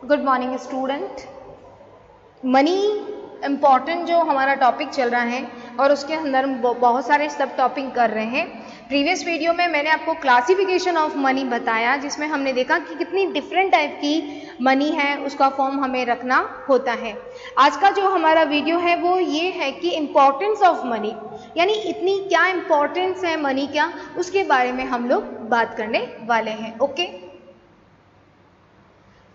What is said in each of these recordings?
Good morning student. Money important जो हमारा topic चल रहा है और उसके अंदर बहुत सारे सब टॉपिक कर रहे हैं। प्रीवियस वीडियो में मैंने आपको क्लासिफिकेशन ऑफ मनी बताया, जिसमें हमने देखा कि कितनी डिफरेंट टाइप की मनी है, उसका फॉर्म हमें रखना होता है। आज का जो हमारा वीडियो है वो ये है कि इम्पॉर्टेंस ऑफ मनी, यानी इतनी क्या इम्पॉर्टेंस है मनी क्या, उसके बारे में हम लोग बात करने वाले हैं। ओके,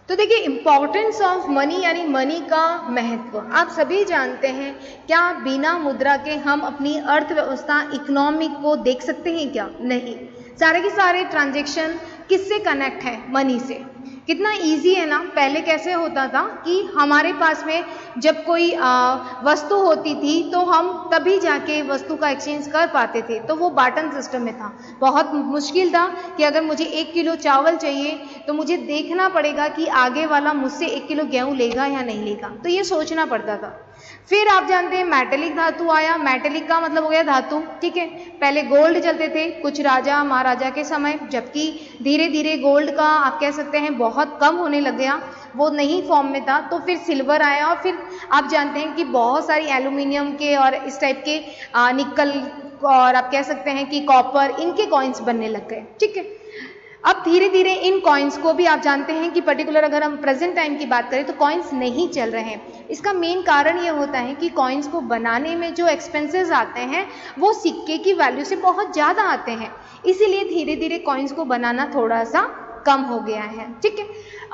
तो देखिए इम्पॉर्टेंस ऑफ मनी यानी मनी का महत्व आप सभी जानते हैं। क्या बिना मुद्रा के हम अपनी अर्थव्यवस्था इकोनॉमिक को देख सकते हैं? क्या नहीं। सारे के सारे ट्रांजैक्शन किससे कनेक्ट है? मनी से। कितना इजी है ना। पहले कैसे होता था कि हमारे पास में जब कोई वस्तु होती थी तो हम तभी जाके वस्तु का एक्सचेंज कर पाते थे, तो वो बार्टर सिस्टम में था। बहुत मुश्किल था कि अगर मुझे 1 किलो चावल चाहिए तो मुझे देखना पड़ेगा कि आगे वाला मुझसे 1 किलो गेहूं लेगा या नहीं लेगा, तो ये सोचना पड़ता था। फिर आप जानते हैं मेटेलिक धातु आया। मेटेलिक का मतलब हो गया धातु, ठीक है। पहले गोल्ड चलते थे कुछ राजा महाराजा के समय, जबकि धीरे धीरे गोल्ड का आप कह सकते हैं बहुत कम होने लग गया, वो नहीं फॉर्म में था। तो फिर सिल्वर आया और फिर आप जानते हैं कि बहुत सारी एल्यूमिनियम के और इस टाइप के निकल और आप कह सकते हैं कि कॉपर, इनके कॉइन्स बनने लग गए, ठीक है। अब धीरे धीरे इन कॉइन्स को भी आप जानते हैं कि पर्टिकुलर अगर हम प्रेजेंट टाइम की बात करें तो कॉइन्स नहीं चल रहे हैं। इसका मेन कारण ये होता है कि कॉइन्स को बनाने में जो एक्सपेंसेस आते हैं वो सिक्के की वैल्यू से बहुत ज़्यादा आते हैं, इसीलिए धीरे धीरे कॉइन्स को बनाना थोड़ा सा कम हो गया है, ठीक है।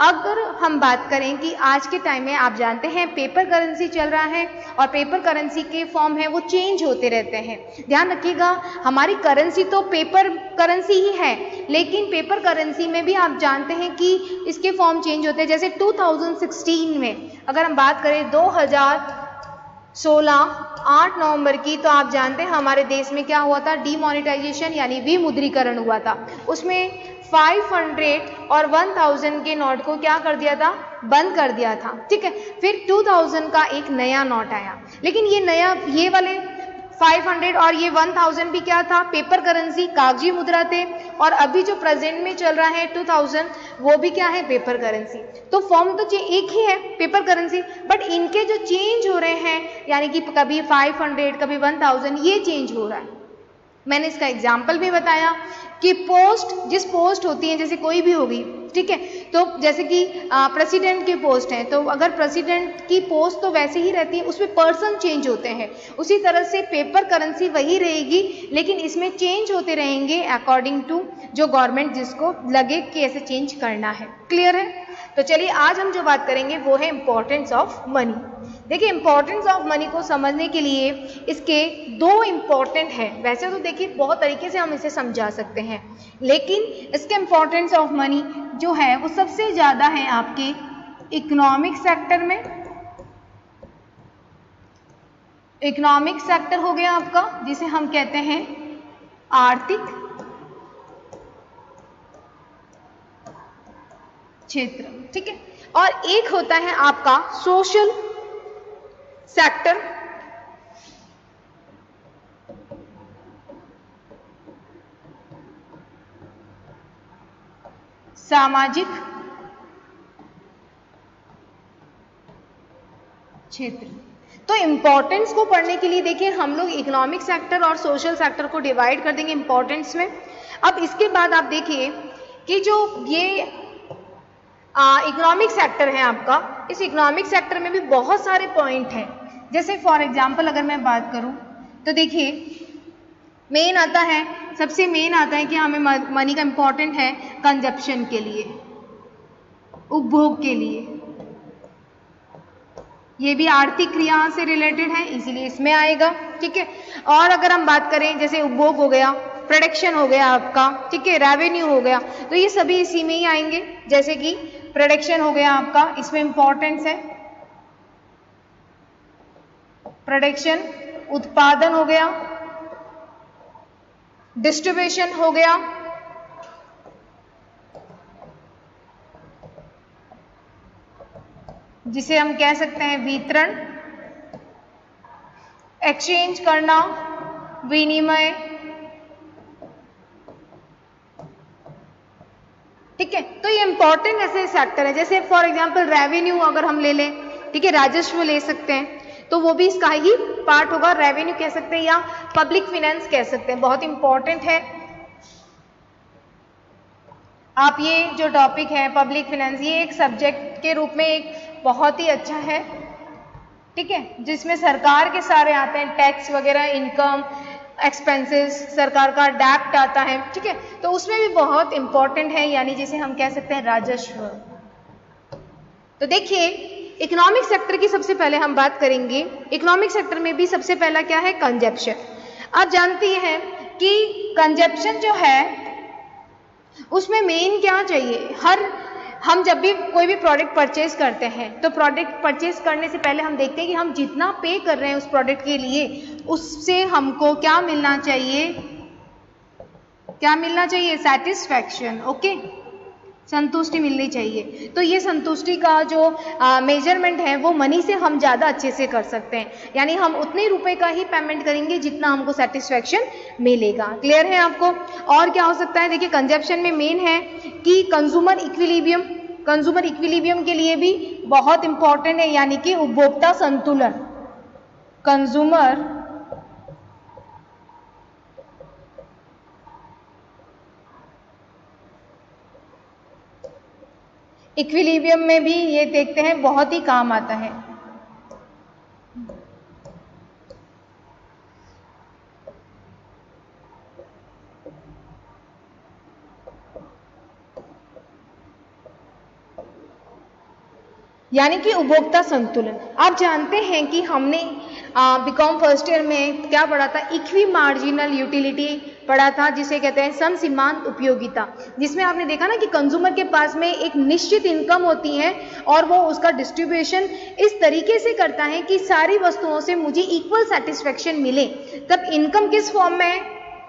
अगर हम बात करें कि आज के टाइम में आप जानते हैं पेपर करेंसी चल रहा है और पेपर करेंसी के फॉर्म है वो चेंज होते रहते हैं। ध्यान रखिएगा, हमारी करेंसी तो पेपर करेंसी ही है, लेकिन पेपर करेंसी में भी आप जानते हैं कि इसके फॉर्म चेंज होते हैं। जैसे 2016 में अगर हम बात करें 2016 8 नवंबर की, तो आप जानते हैं हमारे देश में क्या हुआ था? डीमोनेटाइजेशन यानी विमुद्रीकरण हुआ था। उसमें 500 और 1000 के नोट को क्या कर दिया था? बंद कर दिया था, ठीक है। फिर 2000 का एक नया नोट आया, लेकिन ये वाले 500 और ये 1000 भी क्या था? पेपर करेंसी, कागजी मुद्रा थे। और अभी जो प्रेजेंट में चल रहा है 2000, वो भी क्या है? Paper currency. तो फॉर्म तो एक ही है, पेपर करेंसी, बट इनके जो चेंज हो रहे हैं, यानी कि कभी 500 कभी 1000, ये चेंज हो रहा है। मैंने इसका एग्जाम्पल भी बताया कि जिस पोस्ट होती है, जैसे कोई भी होगी, ठीक है, तो जैसे कि प्रेसिडेंट की पोस्ट है, तो अगर प्रेसिडेंट की पोस्ट तो वैसे ही रहती है, उसमें पर्सन चेंज होते हैं। उसी तरह से पेपर करेंसी वही रहेगी, लेकिन इसमें चेंज होते रहेंगे अकॉर्डिंग टू जो गवर्नमेंट जिसको लगे कि ऐसे चेंज करना है। क्लियर है? तो चलिए आज हम जो बात करेंगे वो है इम्पोर्टेंस ऑफ मनी। देखिए इम्पोर्टेंस ऑफ मनी को समझने के लिए इसके दो इम्पोर्टेंट है। वैसे तो देखिए बहुत तरीके से हम इसे समझा सकते हैं, लेकिन इसके इम्पोर्टेंस ऑफ मनी जो है वो सबसे ज़्यादा है आपके इकोनॉमिक सेक्टर में। इकोनॉमिक सेक्टर हो गया आपका जिसे हम कहते हैं आर्थिक क्षेत्र, ठीक है। और एक होता है आपका सोशल सेक्टर, सामाजिक क्षेत्र। तो इंपॉर्टेंस को पढ़ने के लिए देखिए हम लोग इकोनॉमिक सेक्टर और सोशल सेक्टर को डिवाइड कर देंगे इंपॉर्टेंस में। अब इसके बाद आप देखिए कि जो ये इकोनॉमिक सेक्टर है आपका, इस इकोनॉमिक सेक्टर में भी बहुत सारे पॉइंट हैं। जैसे फॉर एग्जांपल अगर मैं बात करूं तो देखिए मेन आता है, सबसे मेन आता है कि हमें मनी का इम्पोर्टेंट है कंजप्शन के लिए, उपभोग के लिए। ये भी आर्थिक क्रिया से रिलेटेड है, इसीलिए इसमें आएगा, ठीक है। और अगर हम बात करें जैसे उपभोग हो गया, प्रोडक्शन हो गया आपका, ठीक है, रेवेन्यू हो गया, तो ये सभी इसी में ही आएंगे। जैसे कि प्रोडक्शन हो गया आपका, इसमें इंपॉर्टेंस है प्रोडक्शन, उत्पादन हो गया, डिस्ट्रीब्यूशन हो गया, जिसे हम कह सकते हैं वितरण, एक्सचेंज करना, विनिमय, ठीक है। तो ये इंपॉर्टेंट ऐसे सेक्टर है, जैसे फॉर एग्जांपल रेवेन्यू अगर हम ले लें, ठीक है, राजस्व ले सकते हैं, तो वो भी इसका ही पार्ट होगा, रेवेन्यू कह सकते हैं या पब्लिक फाइनेंस कह सकते हैं, बहुत इंपॉर्टेंट है। आप ये जो टॉपिक है पब्लिक फाइनेंस, ये एक सब्जेक्ट के रूप में एक बहुत ही अच्छा है, ठीक है, जिसमें सरकार के सारे आते हैं, टैक्स वगैरह, इनकम, एक्सपेंसेस, सरकार का डेप्ट आता है, ठीक है, तो उसमें भी बहुत इंपॉर्टेंट है, यानी जिसे हम कह सकते हैं राजस्व। तो देखिए इकोनॉमिक सेक्टर की सबसे पहले हम बात करेंगे। इकोनॉमिक सेक्टर में भी सबसे पहला क्या है, कंजप्शन। आप जानती हैं कि कंजप्शन जो है उसमें मेन क्या चाहिए, हम जब भी कोई भी प्रोडक्ट परचेज करते हैं तो प्रोडक्ट परचेज करने से पहले हम देखते हैं कि हम जितना पे कर रहे हैं उस प्रोडक्ट के लिए उससे हमको क्या मिलना चाहिए, क्या मिलना चाहिए, सेटिस्फैक्शन, ओके, संतुष्टि मिलनी चाहिए। तो ये संतुष्टि का जो मेजरमेंट है वो मनी से हम ज़्यादा अच्छे से कर सकते हैं, यानी हम उतने रुपए का ही पेमेंट करेंगे जितना हमको सेटिस्फैक्शन मिलेगा। क्लियर है आपको? और क्या हो सकता है, देखिए कंजप्शन में मेन है कि कंज्यूमर इक्विलिब्रियम, कंज्यूमर इक्विलिब्रियम के लिए भी बहुत इंपॉर्टेंट है, यानी कि उपभोक्ता संतुलन, कंज्यूमर इक्विलिब्रियम में भी ये देखते हैं बहुत ही काम आता है। यानी कि उपभोक्ता संतुलन। आप जानते हैं कि हमने बीकॉम फर्स्ट ईयर में क्या पढ़ा था, इक्वी मार्जिनल यूटिलिटी पढ़ा था, जिसे कहते हैं समसीमांत उपयोगिता, जिसमें आपने देखा ना कि कंज्यूमर के पास में एक निश्चित इनकम होती है और वो उसका डिस्ट्रीब्यूशन इस तरीके से करता है कि सारी वस्तुओं से मुझे इक्वल सेटिस्फेक्शन मिले। तब इनकम किस फॉर्म में है,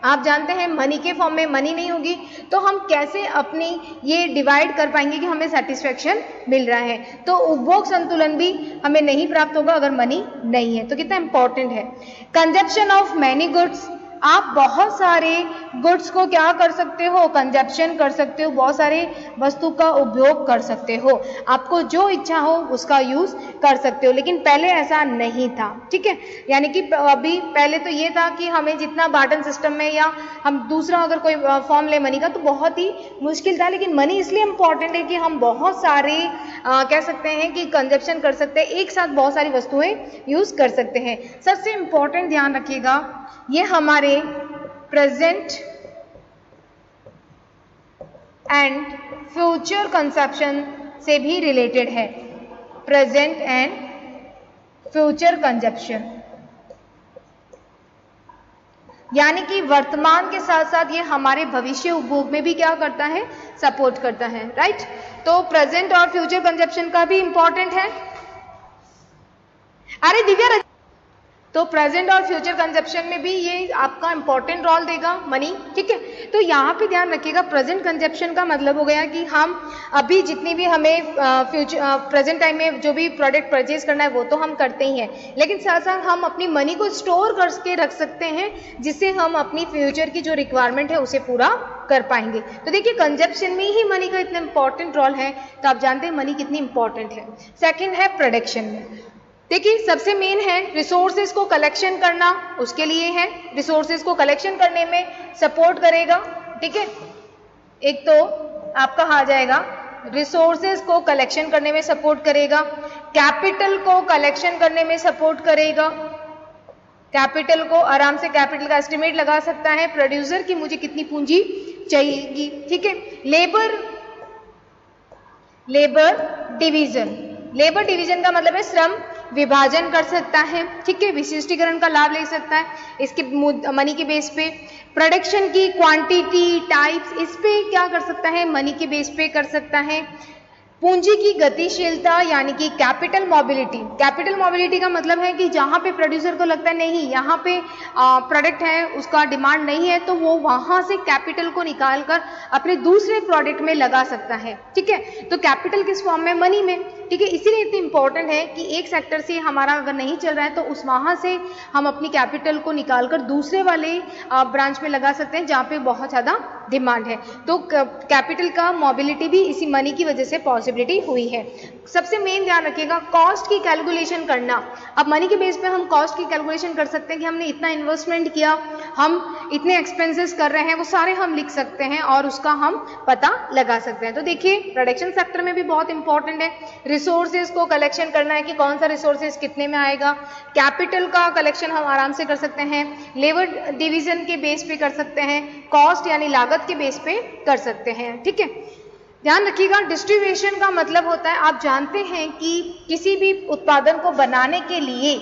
आप जानते हैं मनी के फॉर्म में, मनी नहीं होगी तो हम कैसे अपनी ये डिवाइड कर पाएंगे कि हमें सेटिस्फेक्शन मिल रहा है। तो उपभोग संतुलन भी हमें नहीं प्राप्त होगा अगर मनी नहीं है। तो कितना इंपॉर्टेंट है। कंजप्शन ऑफ मैनी गुड्स, आप बहुत सारे गुड्स को क्या कर सकते हो, कंजप्शन कर सकते हो, बहुत सारे वस्तु का उपयोग कर सकते हो, आपको जो इच्छा हो उसका यूज कर सकते हो, लेकिन पहले ऐसा नहीं था, ठीक है। यानी कि अभी पहले तो ये था कि हमें जितना बार्टर सिस्टम में या हम दूसरा अगर कोई फॉर्म ले मनी का तो बहुत ही मुश्किल था, लेकिन मनी इसलिए इंपॉर्टेंट है कि हम बहुत सारे कह सकते हैं कि कंजप्शन कर सकते हैं, एक साथ बहुत सारी वस्तुएं यूज कर सकते हैं। सबसे इंपॉर्टेंट ध्यान रखिएगा, ये हमारे प्रेजेंट एंड फ्यूचर कंजप्शन से भी रिलेटेड है। प्रेजेंट एंड फ्यूचर कंजप्शन यानी कि वर्तमान के साथ साथ ये हमारे भविष्य उपभोग में भी क्या करता है, सपोर्ट करता है, राइट। तो प्रेजेंट और फ्यूचर कंजप्शन का भी इंपॉर्टेंट है। अरे दिव्या, तो प्रेजेंट और फ्यूचर कंजप्शन में भी ये आपका इंपॉर्टेंट रोल देगा मनी, ठीक है। तो यहाँ पे ध्यान रखिएगा, प्रेजेंट कंजप्शन का मतलब हो गया कि हम अभी जितनी भी हमें प्रेजेंट टाइम में जो भी प्रोडक्ट परचेज करना है वो तो हम करते ही हैं, लेकिन साथ साथ हम अपनी मनी को स्टोर करके रख सकते हैं जिससे हम अपनी फ्यूचर की जो रिक्वायरमेंट है उसे पूरा कर पाएंगे। तो देखिए कंजप्शन में ही मनी का इतना इंपॉर्टेंट रोल है, तो आप जानते हैं मनी कितनी इंपॉर्टेंट है। सेकेंड है प्रोडक्शन में, देखिए सबसे मेन है रिसोर्सेज को कलेक्शन करना, उसके लिए है, रिसोर्सेज को कलेक्शन करने में सपोर्ट करेगा, ठीक है। एक तो आपका आ जाएगा रिसोर्सेज को कलेक्शन करने में सपोर्ट करेगा, कैपिटल को कलेक्शन करने में सपोर्ट करेगा, कैपिटल को आराम से कैपिटल का एस्टिमेट लगा सकता है प्रोड्यूसर की मुझे कितनी पूंजी चाहिएगी, ठीक है। लेबर डिवीजन का मतलब है श्रम विभाजन कर सकता है, ठीक है, विशिष्टीकरण का लाभ ले सकता है इसके मनी के बेस पे। प्रोडक्शन की क्वांटिटी, टाइप्स, इस पे क्या कर सकता है, मनी के बेस पे कर सकता है। पूंजी की गतिशीलता यानी कि कैपिटल मोबिलिटी, कैपिटल मोबिलिटी का मतलब है कि जहाँ पे प्रोड्यूसर को लगता है नहीं यहाँ पे प्रोडक्ट है उसका डिमांड नहीं है तो वो वहाँ से कैपिटल को निकाल कर अपने दूसरे प्रोडक्ट में लगा सकता है, ठीक है। तो कैपिटल किस फॉर्म में, मनी में, ठीक है। इसीलिए इतनी इंपॉर्टेंट है कि एक सेक्टर से हमारा अगर नहीं चल रहा है तो उस वहाँ से हम अपनी कैपिटल को निकाल कर दूसरे वाले ब्रांच में लगा सकते हैं जहाँ पे बहुत ज़्यादा डिमांड है। तो कैपिटल का मोबिलिटी भी इसी मनी की वजह से पॉसिबिलिटी हुई है। सबसे मेन ध्यान रखिएगा कॉस्ट की कैलकुलेशन करना। अब मनी के बेस पे हम कॉस्ट की कैलकुलेशन कर सकते हैं कि हमने इतना इन्वेस्टमेंट किया, हम इतने एक्सपेंसेस कर रहे हैं, वो सारे हम लिख सकते हैं और उसका हम पता लगा सकते हैं। तो देखिए प्रोडक्शन सेक्टर में भी बहुत इंपॉर्टेंट है, रिसोर्सेज को कलेक्शन करना है कि कौन सा रिसोर्सेज कितने में आएगा। कैपिटल का कलेक्शन हम आराम से कर सकते हैं, लेबर डिवीजन के बेस पे कर सकते हैं, कॉस्ट यानी लागत के बेस पे कर सकते हैं। ठीक है, ध्यान रखिएगा डिस्ट्रीब्यूशन का मतलब होता है, आप जानते हैं कि किसी भी उत्पादन को बनाने के लिए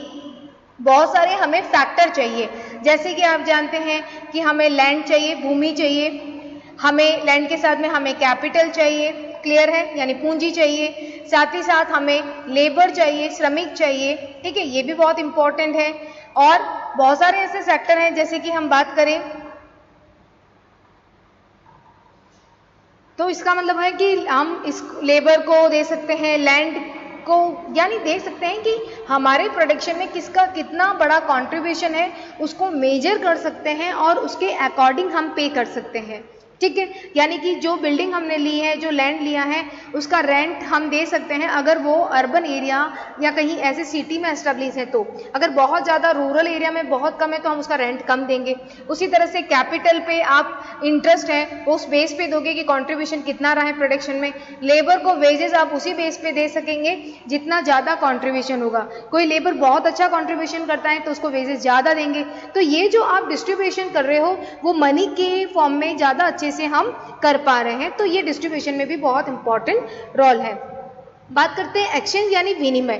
बहुत सारे हमें फैक्टर चाहिए। जैसे कि आप जानते हैं कि हमें लैंड चाहिए, भूमि चाहिए, हमें लैंड के साथ में हमें कैपिटल चाहिए, क्लियर है, यानी पूंजी चाहिए, साथ ही साथ हमें लेबर चाहिए, श्रमिक चाहिए। ठीक है, ये भी बहुत इंपॉर्टेंट है। और बहुत सारे ऐसे सेक्टर हैं, जैसे कि हम बात करें तो इसका मतलब है कि हम इस लेबर को दे सकते हैं, लैंड को, यानी देख सकते हैं कि हमारे प्रोडक्शन में किसका कितना बड़ा कंट्रीब्यूशन है, उसको मेजर कर सकते हैं और उसके अकॉर्डिंग हम पे कर सकते हैं। ठीक है, यानी कि जो बिल्डिंग हमने ली है, जो लैंड लिया है, उसका रेंट हम दे सकते हैं अगर वो अर्बन एरिया या कहीं ऐसे सिटी में एस्टेब्लिश है। तो अगर बहुत ज़्यादा रूरल एरिया में बहुत कम है तो हम उसका रेंट कम देंगे। उसी तरह से कैपिटल पे आप इंटरेस्ट है उस बेस पे दोगे कि कंट्रीब्यूशन कितना रहा है प्रोडक्शन में। लेबर को वेजेस आप उसी बेस पे दे सकेंगे जितना ज़्यादा कंट्रीब्यूशन होगा। कोई लेबर बहुत अच्छा कंट्रीब्यूशन करता है तो उसको वेजेस ज़्यादा देंगे। तो ये जो आप डिस्ट्रीब्यूशन कर रहे हो वो मनी के फॉर्म में ज़्यादा अच्छे से हम कर पा रहे हैं। तो ये डिस्ट्रीब्यूशन में भी बहुत इंपॉर्टेंट रोल है। बात करते हैं एक्सचेंज यानी विनिमय।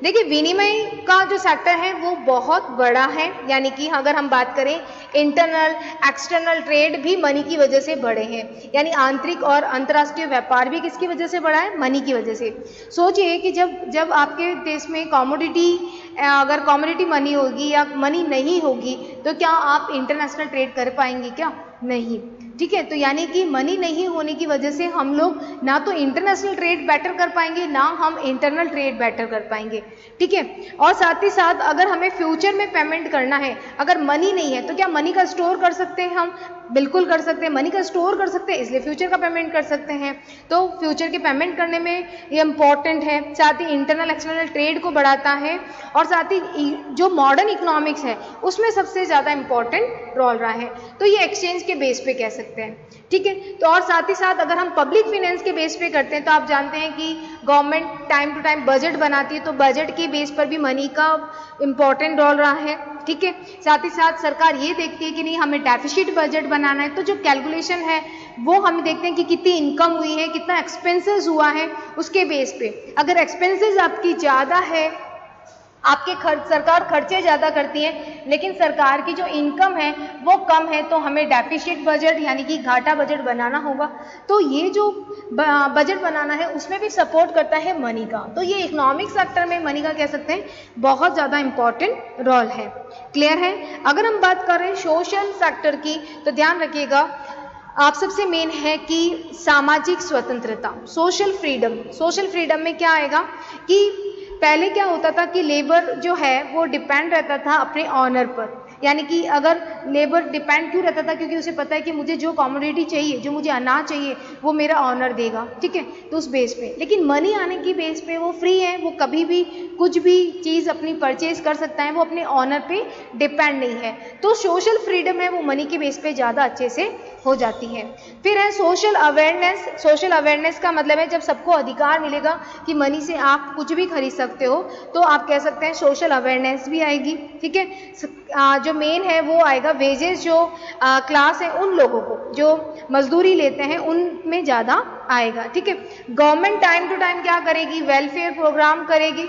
देखिए विनिमय का जो सेक्टर है वो बहुत बड़ा है, यानी कि अगर हम बात करें इंटरनल एक्सटर्नल ट्रेड भी मनी की वजह से बढ़े हैं, यानी आंतरिक और अंतर्राष्ट्रीय व्यापार भी किसकी वजह से बढ़ा है, मनी की वजह से। सोचिए कि जब आपके देश में कमोडिटी, अगर कमोडिटी मनी होगी या मनी नहीं होगी तो क्या आप इंटरनेशनल ट्रेड कर पाएंगे, क्या नहीं। ठीक है, तो यानी कि मनी नहीं होने की वजह से हम लोग ना तो इंटरनेशनल ट्रेड बेटर कर पाएंगे ना हम इंटरनल ट्रेड बेटर कर पाएंगे। ठीक है, और साथ ही साथ अगर हमें फ्यूचर में पेमेंट करना है, अगर मनी नहीं है तो क्या मनी का स्टोर कर सकते हैं हम, बिल्कुल कर सकते हैं, मनी का स्टोर कर सकते हैं, इसलिए फ्यूचर का पेमेंट कर सकते हैं। तो फ्यूचर के पेमेंट करने में ये इंपॉर्टेंट है। साथ ही इंटरनल एक्सटर्नल ट्रेड को बढ़ाता है और साथ ही जो मॉडर्न इकोनॉमिक्स है उसमें सबसे ज़्यादा इंपॉर्टेंट रोल रहा है। तो ये एक्सचेंज के बेस पे कह सकते हैं। ठीक है, तो और साथ ही साथ अगर हम पब्लिक फाइनेंस के बेस पे करते हैं तो आप जानते हैं कि government time to time budget बनाती है, तो बजट के बेस पर भी मनी का इंपॉर्टेंट रोल रहा है। ठीक है, साथ ही साथ सरकार ये देखती है कि नहीं हमें डेफिसिट बजट बनाना है, तो जो कैलकुलेशन है वो हम देखते हैं कि कितनी इनकम हुई है, कितना एक्सपेंसेस हुआ है, उसके बेस पे। अगर एक्सपेंसेस आपकी ज़्यादा है, आपके सरकार खर्चे ज़्यादा करती है लेकिन सरकार की जो इनकम है वो कम है, तो हमें डेफिसिट बजट यानी कि घाटा बजट बनाना होगा। तो ये जो बजट बनाना है उसमें भी सपोर्ट करता है मनी का। तो ये इकोनॉमिक सेक्टर में मनी का कह सकते हैं बहुत ज़्यादा इंपॉर्टेंट रोल है। क्लियर है। अगर हम बात करें सोशल सेक्टर की तो ध्यान रखिएगा आप सबसे मेन है कि सामाजिक स्वतंत्रता, सोशल फ्रीडम। सोशल फ्रीडम में क्या आएगा कि पहले क्या होता था कि लेबर जो है वो डिपेंड रहता था अपने ऑनर पर, यानी कि अगर लेबर डिपेंड क्यों रहता था, क्योंकि उसे पता है कि मुझे जो कमोडिटी चाहिए, जो मुझे अनाज चाहिए वो मेरा ऑनर देगा। ठीक है, तो उस बेस पे। लेकिन मनी आने की बेस पे वो फ्री है, वो कभी भी कुछ भी चीज़ अपनी परचेज कर सकता है, वो अपने ऑनर पे डिपेंड नहीं है। तो सोशल फ्रीडम है वो मनी के बेस पे ज़्यादा अच्छे से हो जाती है। फिर है सोशल अवेयरनेस। सोशल अवेयरनेस का मतलब है जब सबको अधिकार मिलेगा कि मनी से आप कुछ भी खरीद सकते हो, तो आप कह सकते हैं सोशल अवेयरनेस भी आएगी। ठीक है, जो मेन है वो आएगा वेजेस, जो क्लास है उन लोगों को जो मजदूरी लेते हैं उनमें ज़्यादा आएगा। ठीक है, गवर्नमेंट टाइम टू टाइम क्या करेगी, वेलफेयर प्रोग्राम करेगी।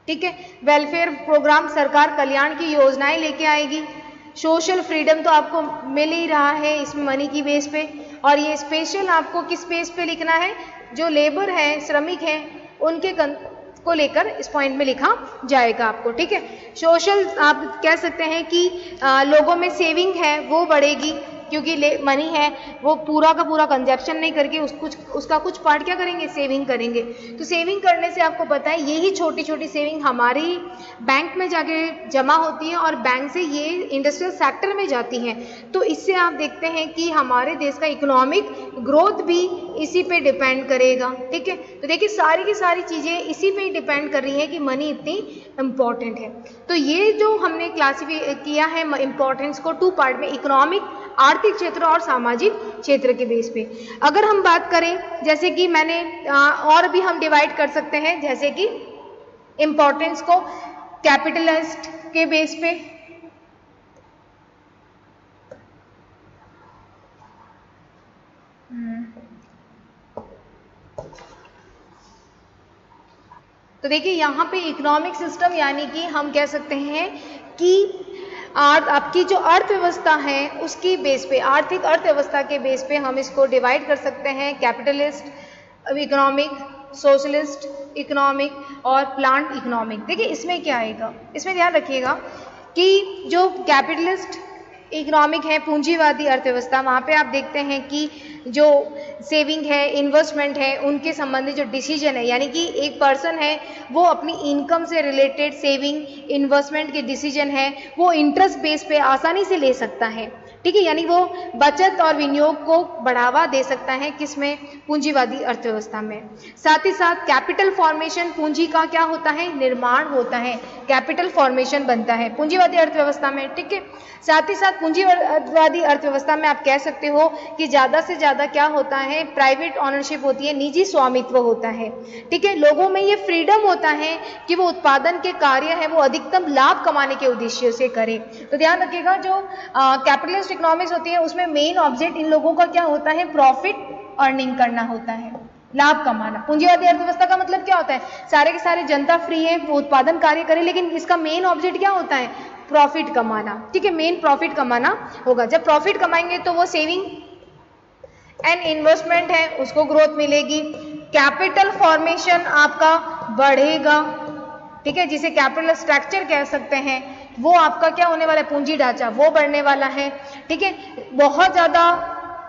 ठीक है, वेलफेयर प्रोग्राम, सरकार कल्याण की योजनाएं लेके आएगी। सोशल फ्रीडम तो आपको मिल ही रहा है इसमें मनी की बेस पे, और ये स्पेशल आपको किस बेस पे लिखना है, जो लेबर है, श्रमिक हैं, उनके को लेकर इस पॉइंट में लिखा जाएगा आपको। ठीक है, सोशल आप कह सकते हैं कि लोगों में सेविंग है वो बढ़ेगी। क्योंकि मनी है वो पूरा का पूरा कंजप्शन नहीं करके उसका कुछ पार्ट क्या करेंगे, सेविंग करेंगे। तो सेविंग करने से आपको पता है यही छोटी छोटी सेविंग हमारी बैंक में जाके जमा होती है और बैंक से ये इंडस्ट्रियल सेक्टर में जाती हैं। तो इससे आप देखते हैं कि हमारे देश का इकोनॉमिक ग्रोथ भी इसी पे डिपेंड करेगा। ठीक है, तो देखिए सारी की सारी चीज़ें इसी पे ही डिपेंड कर रही हैं कि मनी इतनी इम्पॉर्टेंट है। तो ये जो हमने क्लासिफाई किया है इम्पॉर्टेंस को 2 पार्ट में, इकोनॉमिक आर्थिक क्षेत्र और सामाजिक क्षेत्र के बेस पे। अगर हम बात करें जैसे कि मैंने और भी हम डिवाइड कर सकते हैं, जैसे कि इम्पॉर्टेंस को कैपिटलिस्ट के बेस पे, तो देखिए यहाँ पे इकोनॉमिक सिस्टम यानी कि हम कह सकते हैं कि आपकी जो अर्थव्यवस्था है उसकी बेस पे, आर्थिक अर्थव्यवस्था के बेस पे हम इसको डिवाइड कर सकते हैं, कैपिटलिस्ट इकोनॉमिक, सोशलिस्ट इकोनॉमिक और प्लांट इकोनॉमिक। देखिए इसमें क्या आएगा, इसमें ध्यान रखिएगा कि जो कैपिटलिस्ट इकोनॉमिक है, पूंजीवादी अर्थव्यवस्था, वहाँ पे आप देखते हैं कि जो सेविंग है, इन्वेस्टमेंट है, उनके संबंधित जो डिसीजन है, यानी कि एक पर्सन है वो अपनी इनकम से रिलेटेड सेविंग, इन्वेस्टमेंट के डिसीजन है वो इंटरेस्ट बेस पे आसानी से ले सकता है। ठीक है, यानी वो बचत और विनियोग को बढ़ावा दे सकता है, किसमें, पूंजीवादी अर्थव्यवस्था में। साथ ही साथ कैपिटल फॉर्मेशन, पूंजी का क्या होता है, निर्माण होता है, कैपिटल फॉर्मेशन बनता है पूंजीवादी अर्थव्यवस्था में। ठीक है, साथ ही साथ पूंजीवादी अर्थव्यवस्था में आप कह सकते हो कि ज़्यादा से ज़्यादा क्या होता है, प्राइवेट ऑनरशिप होती है, निजी स्वामित्व होता है। ठीक है, लोगों में ये फ्रीडम होता है कि वो उत्पादन के कार्य है वो अधिकतम लाभ कमाने के उद्देश्य से करें। तो ध्यान रखिएगा जो कैपिटलिस्ट इकोनॉमिक्स होती है उसमें मेन ऑब्जेक्ट इन लोगों का क्या होता है, प्रॉफिट अर्निंग करना होता है, लाभ कमाना। पूंजीवादी अर्थव्यवस्था का मतलब क्या होता है, सारे के सारे जनता फ्री है, वो उत्पादन कार्य करे, लेकिन इसका मेन ऑब्जेक्ट क्या होता है, प्रॉफिट कमाना। ठीक है, मेन प्रॉफिट कमाना होगा। जब प्रॉफिट कमाएंगे तो वो सेविंग एंड इन्वेस्टमेंट है उसको ग्रोथ मिलेगी, कैपिटल फॉर्मेशन आपका बढ़ेगा। ठीक है, जिसे कैपिटल स्ट्रक्चर कह सकते हैं, वो आपका क्या होने वाला है, पूंजी ढांचा वो बढ़ने वाला है। ठीक है, बहुत ज़्यादा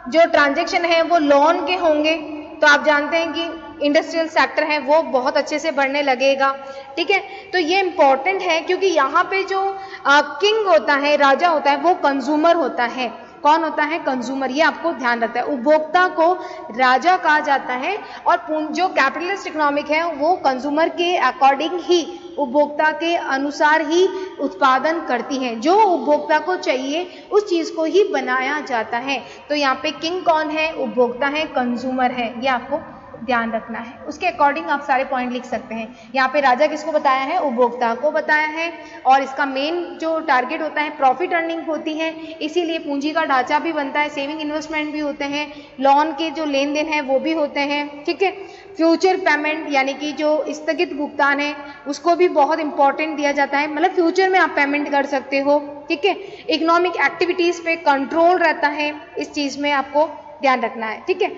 जो ट्रांजैक्शन है वो लोन के होंगे, तो आप जानते हैं कि इंडस्ट्रियल सेक्टर है वो बहुत अच्छे से बढ़ने लगेगा। ठीक है, तो ये इंपॉर्टेंट है क्योंकि यहाँ पे जो किंग होता है, राजा होता है, वो कंज्यूमर होता है। कौन होता है, कंज्यूमर, ये आपको ध्यान रखता है। उपभोक्ता को राजा कहा जाता है और जो कैपिटलिस्ट इकोनॉमिक है वो कंज्यूमर के अकॉर्डिंग ही, उपभोक्ता के अनुसार ही उत्पादन करती है, जो उपभोक्ता को चाहिए उस चीज को ही बनाया जाता है। तो यहाँ पे किंग कौन है, उपभोक्ता है, कंज्यूमर है, ये आपको ध्यान रखना है। उसके अकॉर्डिंग आप सारे पॉइंट लिख सकते हैं। यहाँ पे राजा किसको बताया है, उपभोक्ता को बताया है, और इसका मेन जो टारगेट होता है प्रॉफिट अर्निंग होती है, इसीलिए पूंजी का ढांचा भी बनता है, सेविंग इन्वेस्टमेंट भी होते हैं, लोन के जो लेन देन है वो भी होते हैं। ठीक है, फ्यूचर पेमेंट यानी कि जो स्थगित भुगतान है उसको भी बहुत इंपॉर्टेंट दिया जाता है, मतलब फ्यूचर में आप पेमेंट कर सकते हो। ठीक है, इकोनॉमिक एक्टिविटीज पे कंट्रोल रहता है, इस चीज में आपको ध्यान रखना है। ठीक है,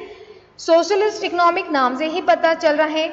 सोशलिस्ट इकोनॉमिक नाम से ही पता चल रहा है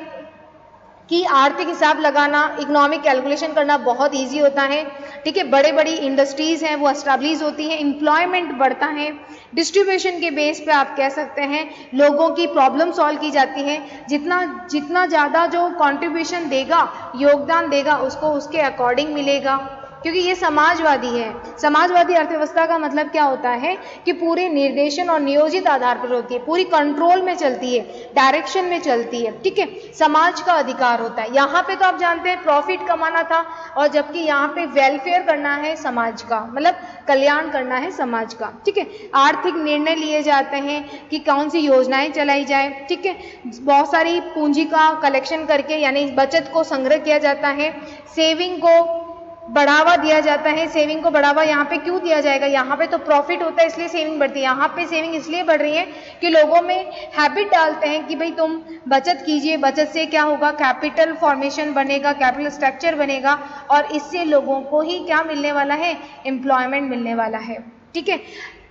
कि आर्थिक हिसाब लगाना, इकोनॉमिक कैलकुलेशन करना बहुत इजी होता है। ठीक है, बड़े बड़ी इंडस्ट्रीज हैं वो एस्टैब्लिश होती हैं, एम्प्लॉयमेंट बढ़ता है, डिस्ट्रीब्यूशन के बेस पे आप कह सकते हैं लोगों की प्रॉब्लम सॉल्व की जाती है। जितना ज़्यादा जो कंट्रीब्यूशन देगा, योगदान देगा, उसको उसके अकॉर्डिंग मिलेगा, क्योंकि ये समाजवादी है। समाजवादी अर्थव्यवस्था का मतलब क्या होता है कि पूरे निर्देशन और नियोजित आधार पर होती है, पूरी कंट्रोल में चलती है, डायरेक्शन में चलती है। ठीक है, समाज का अधिकार होता है। यहाँ पे तो आप जानते हैं प्रॉफिट कमाना था, और जबकि यहाँ पे वेलफेयर करना है समाज का, मतलब कल्याण करना है समाज का। ठीक है, आर्थिक निर्णय लिए जाते हैं कि कौन सी योजनाएं चलाई जाए। ठीक है, बहुत सारी पूंजी का कलेक्शन करके यानी बचत को संग्रह किया जाता है, सेविंग को बढ़ावा दिया जाता है। सेविंग को बढ़ावा यहाँ पे क्यों दिया जाएगा, यहाँ पे तो प्रॉफिट होता है इसलिए सेविंग बढ़ती है। यहाँ पे सेविंग इसलिए बढ़ रही है कि लोगों में हैबिट डालते हैं कि भाई तुम बचत कीजिए, बचत से क्या होगा, कैपिटल फॉर्मेशन बनेगा, कैपिटल स्ट्रक्चर बनेगा, और इससे लोगों को ही क्या मिलने वाला है, एम्प्लॉयमेंट मिलने वाला है। ठीक है,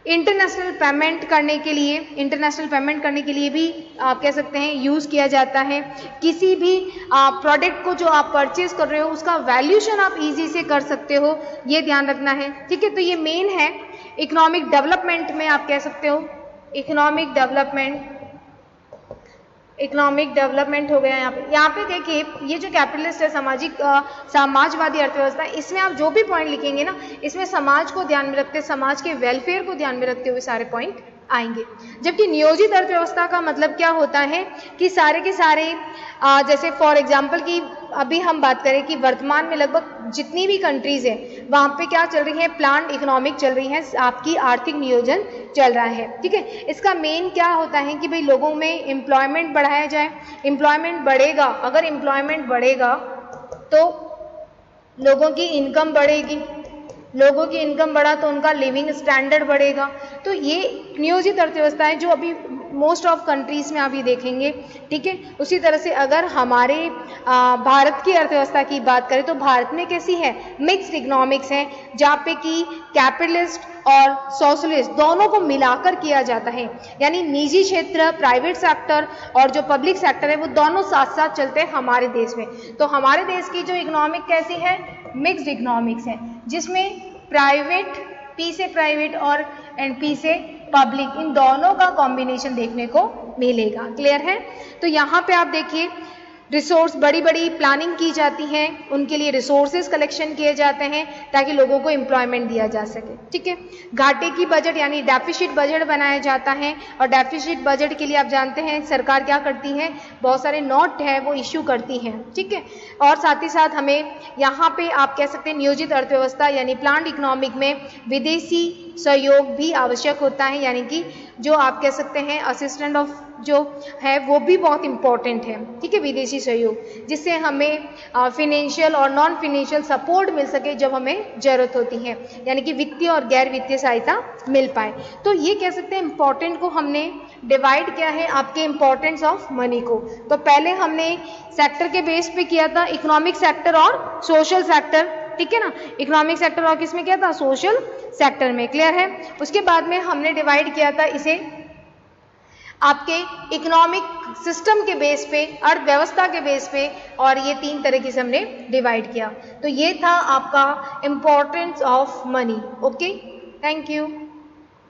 इंटरनेशनल पेमेंट करने के लिए भी आप कह सकते हैं यूज़ किया जाता है। किसी भी प्रोडक्ट को जो आप परचेज कर रहे हो उसका वैल्यूशन आप इजी से कर सकते हो, ये ध्यान रखना है। ठीक है, तो ये मेन है इकोनॉमिक डेवलपमेंट में आप कह सकते हो, इकोनॉमिक डेवलपमेंट हो गया। यहाँ पे देखिए ये जो कैपिटलिस्ट है, समाजवादी अर्थव्यवस्था, इसमें आप जो भी पॉइंट लिखेंगे ना, इसमें समाज को ध्यान में रखते, समाज के वेलफेयर को ध्यान में रखते हुए सारे पॉइंट आएंगे। जबकि नियोजित अर्थव्यवस्था का मतलब क्या होता है कि सारे के सारे जैसे फॉर एग्जांपल कि अभी हम बात करें कि वर्तमान में लगभग जितनी भी कंट्रीज है वहाँ पे क्या चल रही है, प्लान्ड इकोनॉमिक चल रही है, आपकी आर्थिक नियोजन चल रहा है। ठीक है, इसका मेन क्या होता है कि भाई लोगों में एम्प्लॉयमेंट बढ़ाया जाए। एम्प्लॉयमेंट बढ़ेगा, अगर एम्प्लॉयमेंट बढ़ेगा तो लोगों की इनकम बढ़ेगी, लोगों की इनकम बढ़ा तो उनका लिविंग स्टैंडर्ड बढ़ेगा। तो ये नियोजित अर्थव्यवस्था है जो अभी मोस्ट ऑफ कंट्रीज में आप ये देखेंगे। ठीक है, उसी तरह से अगर हमारे भारत की अर्थव्यवस्था की बात करें तो भारत में कैसी है, मिक्स्ड इकोनॉमिक्स है, जहाँ पे कि कैपिटलिस्ट और सोशलिस्ट दोनों को मिलाकर किया जाता है, यानी निजी क्षेत्र, प्राइवेट सेक्टर और जो पब्लिक सेक्टर है वो दोनों साथ साथ चलते हैं हमारे देश में। तो हमारे देश की जो इकोनॉमिक कैसी है, मिक्स्ड इकोनॉमिक्स है, जिसमें प्राइवेट, पी से प्राइवेट और पी से पब्लिक, इन दोनों का कॉम्बिनेशन देखने को मिलेगा। क्लियर है? तो यहाँ पे आप देखिए रिसोर्स, बड़ी बड़ी प्लानिंग की जाती है, उनके लिए रिसोर्सेज कलेक्शन किए जाते हैं ताकि लोगों को एम्प्लॉयमेंट दिया जा सके। ठीक है, घाटे की बजट यानी डेफिसिट बजट बनाया जाता है, और डेफिसिट बजट के लिए आप जानते हैं सरकार क्या करती है, बहुत सारे नोट है वो इश्यू करती है। ठीक है, और साथ ही साथ हमें यहाँ पे आप कह सकते हैं नियोजित अर्थव्यवस्था यानी प्लान्ड इकोनॉमिक में विदेशी सहयोग भी आवश्यक होता है, यानी कि जो आप कह सकते हैं असिस्टेंट ऑफ जो है वो भी बहुत इंपॉर्टेंट है। ठीक है, विदेशी सहयोग, जिससे हमें फिनेंशियल और नॉन फिनेंशियल सपोर्ट मिल सके जब हमें जरूरत होती है, यानी कि वित्तीय और गैर वित्तीय सहायता मिल पाए। तो ये कह सकते हैं इंपॉर्टेंट को हमने डिवाइड किया है आपके इंपॉर्टेंस ऑफ मनी को। तो पहले हमने सेक्टर के बेस पे किया था, इकोनॉमिक सेक्टर और सोशल सेक्टर। ठीक है ना, इकोनॉमिक सेक्टर और किस में किया था, सोशल सेक्टर में। क्लियर है? उसके बाद में हमने डिवाइड किया था इसे आपके इकोनॉमिक सिस्टम के बेस पे, अर्थव्यवस्था के बेस पे, और ये 3 तरीके से हमने डिवाइड किया। तो ये था आपका importance of money. Okay, thank you.